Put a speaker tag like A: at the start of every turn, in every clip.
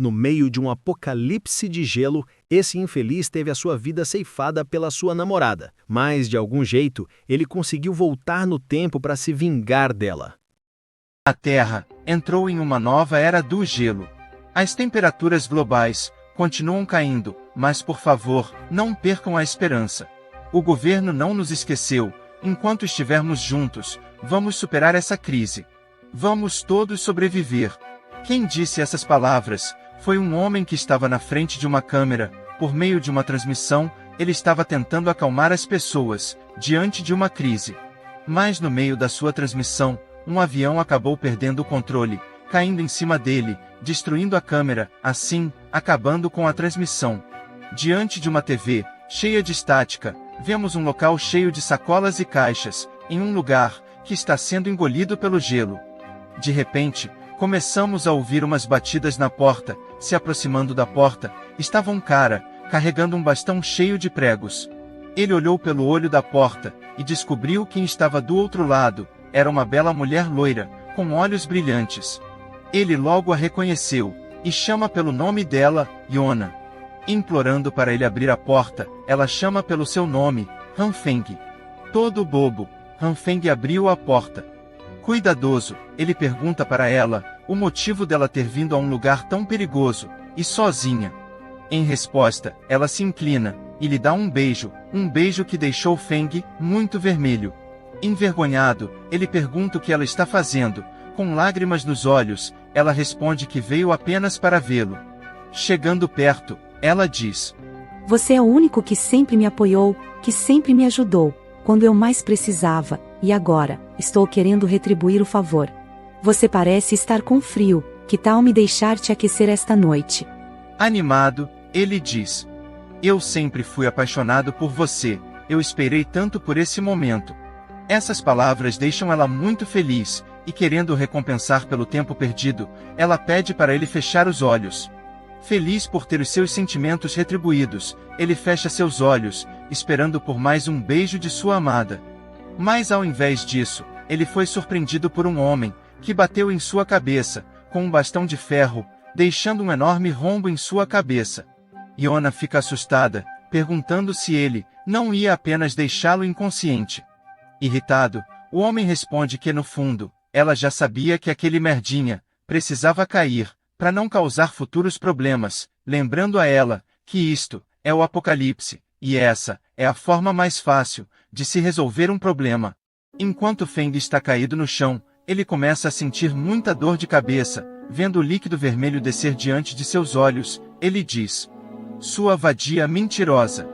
A: No meio de um apocalipse de gelo, esse infeliz teve a sua vida ceifada pela sua namorada, mas de algum jeito ele conseguiu voltar no tempo para se vingar dela.
B: A Terra entrou em uma nova era do gelo. As temperaturas globais continuam caindo, mas por favor, não percam a esperança. O governo não nos esqueceu. Enquanto estivermos juntos, vamos superar essa crise. Vamos todos sobreviver. Quem disse essas palavras foi um homem que estava na frente de uma câmera. Por meio de uma transmissão, ele estava tentando acalmar as pessoas diante de uma crise. Mas no meio da sua transmissão, um avião acabou perdendo o controle, caindo em cima dele, destruindo a câmera, assim, acabando com a transmissão. Diante de uma TV, cheia de estática, vemos um local cheio de sacolas e caixas, em um lugar que está sendo engolido pelo gelo. De repente, começamos a ouvir umas batidas na porta. Se aproximando da porta, estava um cara, carregando um bastão cheio de pregos. Ele olhou pelo olho da porta, e descobriu quem estava do outro lado. Era uma bela mulher loira, com olhos brilhantes. Ele logo a reconheceu, e chama pelo nome dela, Yona. Implorando para ele abrir a porta, ela chama pelo seu nome, Hanfeng. Todo bobo, Hanfeng abriu a porta. Cuidadoso, ele pergunta para ela o motivo dela ter vindo a um lugar tão perigoso, e sozinha. Em resposta, ela se inclina, e lhe dá um beijo que deixou Feng muito vermelho. Envergonhado, ele pergunta o que ela está fazendo. Com lágrimas nos olhos, ela responde que veio apenas para vê-lo. Chegando perto, ela diz:
C: Você é o único que sempre me apoiou, que sempre me ajudou, quando eu mais precisava, e agora, estou querendo retribuir o favor. Você parece estar com frio, que tal me deixar te aquecer esta noite?
B: Animado, ele diz: Eu sempre fui apaixonado por você, eu esperei tanto por esse momento. Essas palavras deixam ela muito feliz, e querendo recompensar pelo tempo perdido, ela pede para ele fechar os olhos. Feliz por ter os seus sentimentos retribuídos, ele fecha seus olhos, esperando por mais um beijo de sua amada. Mas ao invés disso, ele foi surpreendido por um homem, que bateu em sua cabeça, com um bastão de ferro, deixando um enorme rombo em sua cabeça. Yona fica assustada, perguntando se ele não ia apenas deixá-lo inconsciente. Irritado, o homem responde que no fundo, ela já sabia que aquele merdinha precisava cair, para não causar futuros problemas, lembrando a ela que isto é o apocalipse, e essa é a forma mais fácil de se resolver um problema. Enquanto Feng está caído no chão, ele começa a sentir muita dor de cabeça. Vendo o líquido vermelho descer diante de seus olhos, ele diz: Sua vadia mentirosa.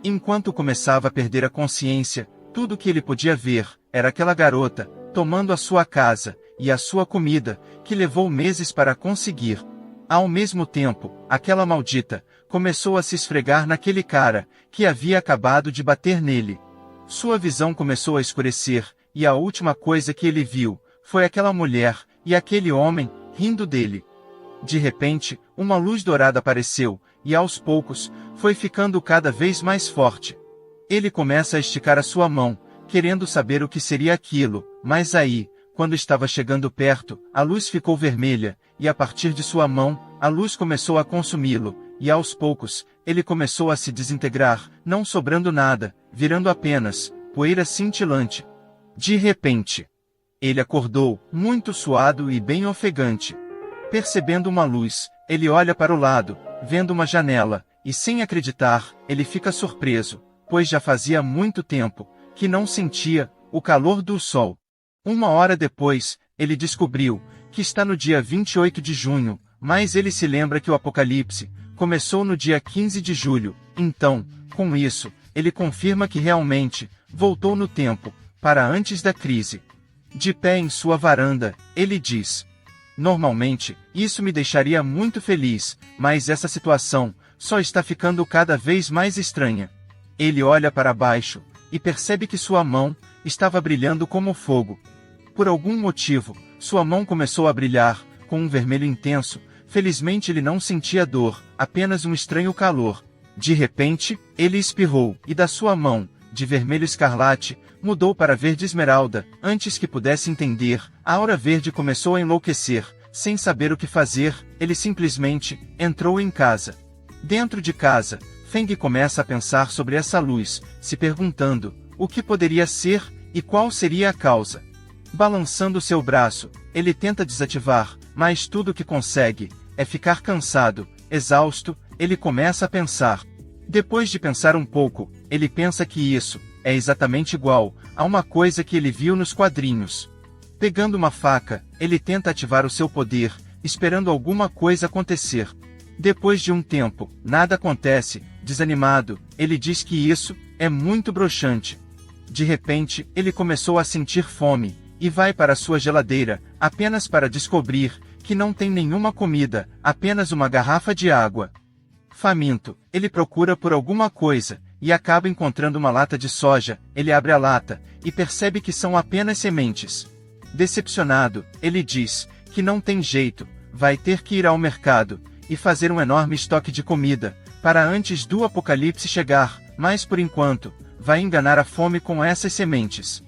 B: Enquanto começava a perder a consciência, tudo que ele podia ver era aquela garota tomando a sua casa e a sua comida, que levou meses para conseguir. Ao mesmo tempo, aquela maldita começou a se esfregar naquele cara que havia acabado de bater nele. Sua visão começou a escurecer, e a última coisa que ele viu foi aquela mulher e aquele homem rindo dele. De repente, uma luz dourada apareceu, e aos poucos, foi ficando cada vez mais forte. Ele começa a esticar a sua mão, querendo saber o que seria aquilo, mas aí, quando estava chegando perto, a luz ficou vermelha, e a partir de sua mão, a luz começou a consumi-lo, e aos poucos, ele começou a se desintegrar, não sobrando nada, virando apenas poeira cintilante. De repente, ele acordou, muito suado e bem ofegante. Percebendo uma luz, ele olha para o lado, vendo uma janela, e sem acreditar, ele fica surpreso, pois já fazia muito tempo que não sentia o calor do sol. Uma hora depois, ele descobriu que está no dia 28 de junho, mas ele se lembra que o apocalipse começou no dia 15 de julho. Então, com isso, ele confirma que realmente voltou no tempo, para antes da crise. De pé em sua varanda, ele diz: Normalmente, isso me deixaria muito feliz, mas essa situação só está ficando cada vez mais estranha. Ele olha para baixo e percebe que sua mão estava brilhando como fogo. Por algum motivo, sua mão começou a brilhar, com um vermelho intenso. Felizmente ele não sentia dor, apenas um estranho calor. De repente, ele espirrou, e da sua mão, de vermelho escarlate, mudou para verde esmeralda. Antes que pudesse entender, a aura verde começou a enlouquecer, sem saber o que fazer, ele simplesmente entrou em casa. Dentro de casa, Feng começa a pensar sobre essa luz, se perguntando o que poderia ser e qual seria a causa. Balançando seu braço, ele tenta desativar, mas tudo o que consegue é ficar cansado, exausto. Ele começa a pensar. Depois de pensar um pouco, ele pensa que isso é exatamente igual a uma coisa que ele viu nos quadrinhos. Pegando uma faca, ele tenta ativar o seu poder, esperando alguma coisa acontecer. Depois de um tempo, nada acontece. Desanimado, ele diz que isso é muito broxante. De repente, ele começou a sentir fome, e vai para sua geladeira, apenas para descobrir que não tem nenhuma comida, apenas uma garrafa de água. Faminto, ele procura por alguma coisa, e acaba encontrando uma lata de soja. Ele abre a lata, e percebe que são apenas sementes. Decepcionado, ele diz que não tem jeito, vai ter que ir ao mercado, e fazer um enorme estoque de comida, para antes do apocalipse chegar, mas por enquanto, vai enganar a fome com essas sementes.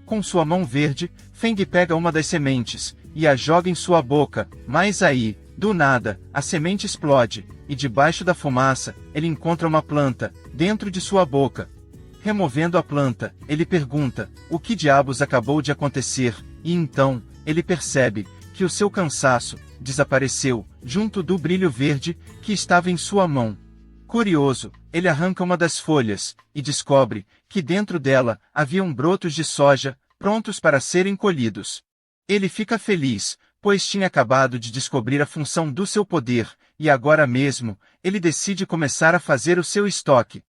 B: Com sua mão verde, Feng pega uma das sementes, e a joga em sua boca, mas aí, do nada, a semente explode, e debaixo da fumaça, ele encontra uma planta, dentro de sua boca. Removendo a planta, ele pergunta, o que diabos acabou de acontecer, e então, ele percebe que o seu cansaço desapareceu, junto do brilho verde que estava em sua mão. Curioso, ele arranca uma das folhas, e descobre que dentro dela haviam brotos de soja, prontos para serem colhidos. Ele fica feliz, pois tinha acabado de descobrir a função do seu poder, e agora mesmo, ele decide começar a fazer o seu estoque.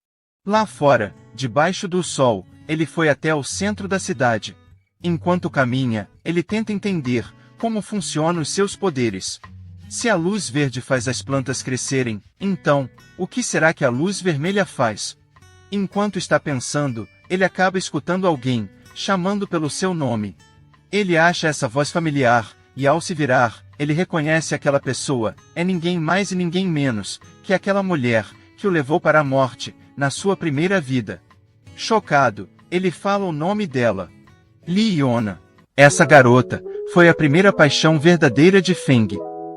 B: Lá fora, debaixo do sol, ele foi até o centro da cidade. Enquanto caminha, ele tenta entender como funcionam os seus poderes. Se a luz verde faz as plantas crescerem, então, o que será que a luz vermelha faz? Enquanto está pensando, ele acaba escutando alguém chamando pelo seu nome. Ele acha essa voz familiar, e ao se virar, ele reconhece aquela pessoa. É ninguém mais e ninguém menos que aquela mulher que o levou para a morte na sua primeira vida. Chocado, ele fala o nome dela. Li Yona. Essa garota foi a primeira paixão verdadeira de Feng.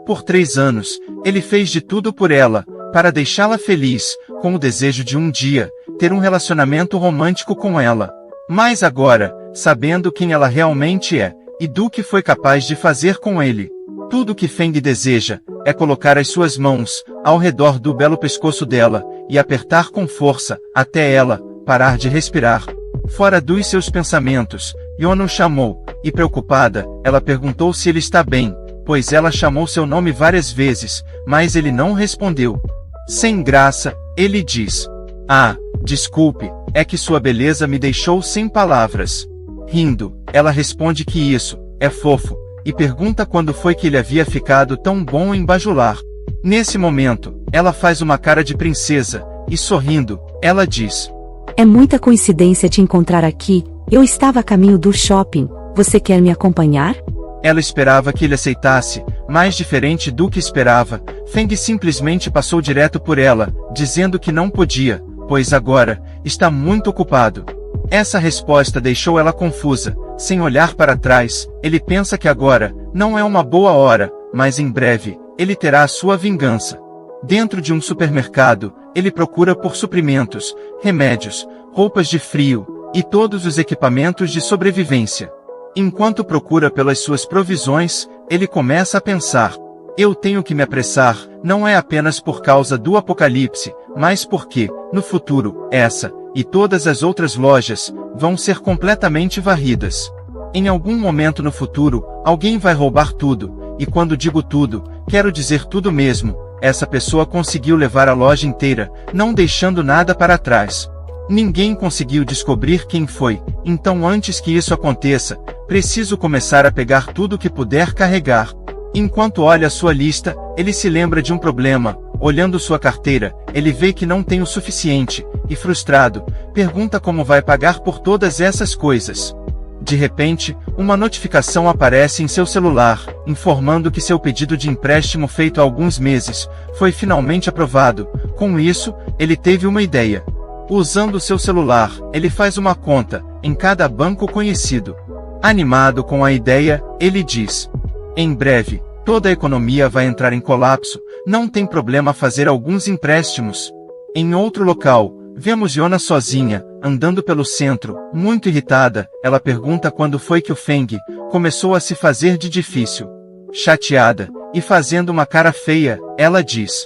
B: Por 3 anos, ele fez de tudo por ela, para deixá-la feliz, com o desejo de um dia ter um relacionamento romântico com ela. Mas agora, sabendo quem ela realmente é, e do que foi capaz de fazer com ele, tudo que Feng deseja é colocar as suas mãos ao redor do belo pescoço dela e apertar com força até ela parar de respirar. Fora dos seus pensamentos, Yona o chamou, e preocupada, ela perguntou se ele está bem, pois ela chamou seu nome várias vezes, mas ele não respondeu. Sem graça, ele diz: "Ah, desculpe, é que sua beleza me deixou sem palavras." Rindo, ela responde que isso é fofo, e pergunta quando foi que ele havia ficado tão bom em bajular. Nesse momento, ela faz uma cara de princesa, e sorrindo, ela diz:
C: "É muita coincidência te encontrar aqui, eu estava a caminho do shopping, você quer me acompanhar?"
B: Ela esperava que ele aceitasse, mas diferente do que esperava, Feng simplesmente passou direto por ela, dizendo que não podia, pois agora está muito ocupado. Essa resposta deixou ela confusa. Sem olhar para trás, ele pensa que agora não é uma boa hora, mas em breve, ele terá a sua vingança. Dentro de um supermercado, ele procura por suprimentos, remédios, roupas de frio, e todos os equipamentos de sobrevivência. Enquanto procura pelas suas provisões, ele começa a pensar: eu tenho que me apressar, não é apenas por causa do apocalipse, mas porque, no futuro, essa e todas as outras lojas vão ser completamente varridas. Em algum momento no futuro, alguém vai roubar tudo, e quando digo tudo, quero dizer tudo mesmo. Essa pessoa conseguiu levar a loja inteira, não deixando nada para trás. Ninguém conseguiu descobrir quem foi, então antes que isso aconteça, preciso começar a pegar tudo que puder carregar. Enquanto olha sua lista, ele se lembra de um problema. Olhando sua carteira, ele vê que não tem o suficiente, e frustrado, pergunta como vai pagar por todas essas coisas. De repente, uma notificação aparece em seu celular, informando que seu pedido de empréstimo feito há alguns meses foi finalmente aprovado. Com isso, ele teve uma ideia. Usando seu celular, ele faz uma conta em cada banco conhecido. Animado com a ideia, ele diz: em breve, toda a economia vai entrar em colapso, não tem problema fazer alguns empréstimos. Em outro local, vemos Yona sozinha, andando pelo centro, muito irritada. Ela pergunta quando foi que o Feng começou a se fazer de difícil. Chateada, e fazendo uma cara feia, ela diz: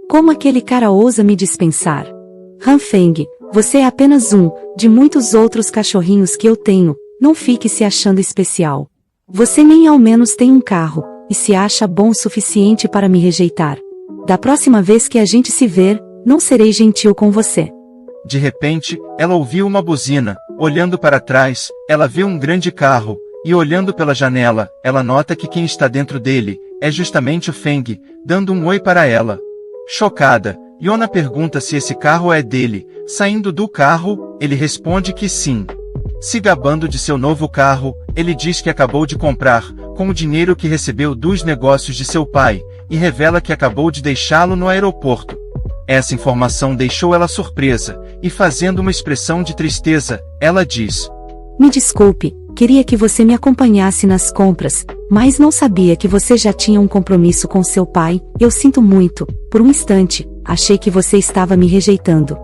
C: Como aquele cara ousa me dispensar? Han Feng, você é apenas um de muitos outros cachorrinhos que eu tenho, não fique se achando especial. Você nem ao menos tem um carro, e se acha bom o suficiente para me rejeitar. Da próxima vez que a gente se ver, não serei gentil com você.
B: De repente, ela ouviu uma buzina. Olhando para trás, ela vê um grande carro, e olhando pela janela, ela nota que quem está dentro dele é justamente o Feng, dando um oi para ela. Chocada, Yona pergunta se esse carro é dele. Saindo do carro, ele responde que sim. Se gabando de seu novo carro, ele diz que acabou de comprar, com o dinheiro que recebeu dos negócios de seu pai, e revela que acabou de deixá-lo no aeroporto. Essa informação deixou ela surpresa, e fazendo uma expressão de tristeza, ela diz:
C: Me desculpe, queria que você me acompanhasse nas compras, mas não sabia que você já tinha um compromisso com seu pai. Eu sinto muito, por um instante, achei que você estava me rejeitando.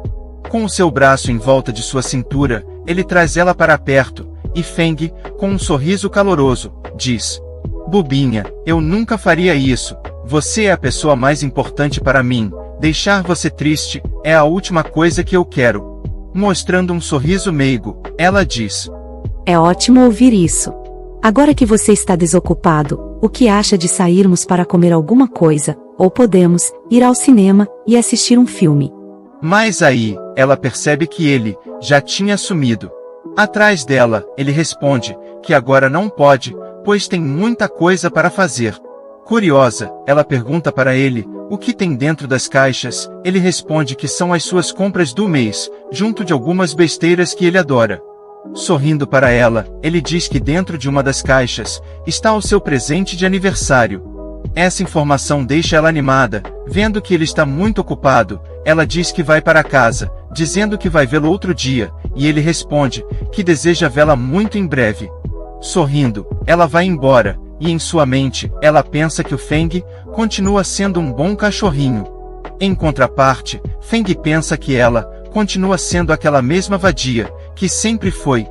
B: Com o seu braço em volta de sua cintura, ele traz ela para perto, e Feng, com um sorriso caloroso, diz: Bobinha, eu nunca faria isso. Você é a pessoa mais importante para mim. Deixar você triste é a última coisa que eu quero. Mostrando um sorriso meigo, ela diz:
C: É ótimo ouvir isso. Agora que você está desocupado, o que acha de sairmos para comer alguma coisa, ou podemos ir ao cinema e assistir um filme?
B: Mas aí, ela percebe que ele já tinha sumido. Atrás dela, ele responde que agora não pode, pois tem muita coisa para fazer. Curiosa, ela pergunta para ele o que tem dentro das caixas. Ele responde que são as suas compras do mês, junto de algumas besteiras que ele adora. Sorrindo para ela, ele diz que dentro de uma das caixas está o seu presente de aniversário. Essa informação deixa ela animada. Vendo que ele está muito ocupado, ela diz que vai para casa, dizendo que vai vê-lo outro dia, e ele responde que deseja vê-la muito em breve. Sorrindo, ela vai embora, e em sua mente, ela pensa que o Feng continua sendo um bom cachorrinho. Em contraparte, Feng pensa que ela continua sendo aquela mesma vadia, que sempre foi.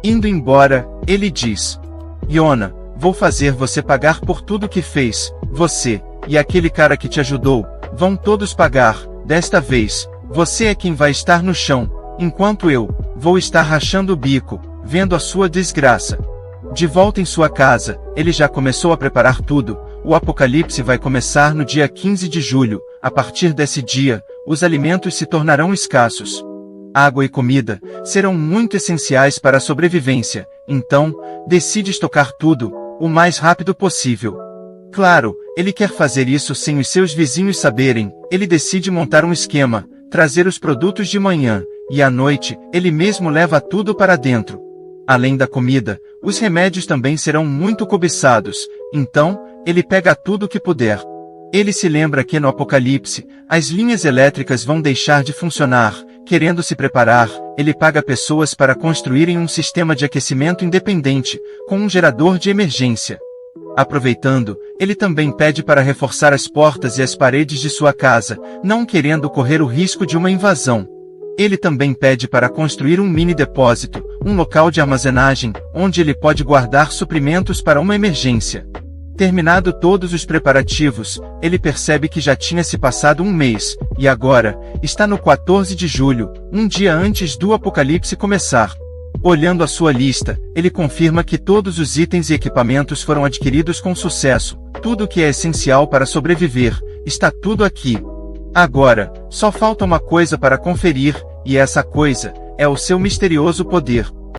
B: Indo embora, ele diz: Yona, vou fazer você pagar por tudo que fez. Você, e aquele cara que te ajudou, vão todos pagar. Desta vez, você é quem vai estar no chão, enquanto eu vou estar rachando o bico, vendo a sua desgraça. De volta em sua casa, ele já começou a preparar tudo. O apocalipse vai começar no dia 15 de julho. A partir desse dia, os alimentos se tornarão escassos. Água e comida serão muito essenciais para a sobrevivência, então, decide estocar tudo o mais rápido possível. Claro, ele quer fazer isso sem os seus vizinhos saberem. Ele decide montar um esquema, trazer os produtos de manhã, e à noite, ele mesmo leva tudo para dentro. Além da comida, os remédios também serão muito cobiçados, então, ele pega tudo que puder. Ele se lembra que no apocalipse, as linhas elétricas vão deixar de funcionar. Querendo se preparar, ele paga pessoas para construírem um sistema de aquecimento independente, com um gerador de emergência. Aproveitando, ele também pede para reforçar as portas e as paredes de sua casa, não querendo correr o risco de uma invasão. Ele também pede para construir um mini depósito, um local de armazenagem, onde ele pode guardar suprimentos para uma emergência. Terminado todos os preparativos, ele percebe que já tinha se passado um mês, e agora, está no 14 de julho, um dia antes do apocalipse começar. Olhando a sua lista, ele confirma que todos os itens e equipamentos foram adquiridos com sucesso. Tudo o que é essencial para sobreviver, está tudo aqui. Agora, só falta uma coisa para conferir, e essa coisa é o seu misterioso poder.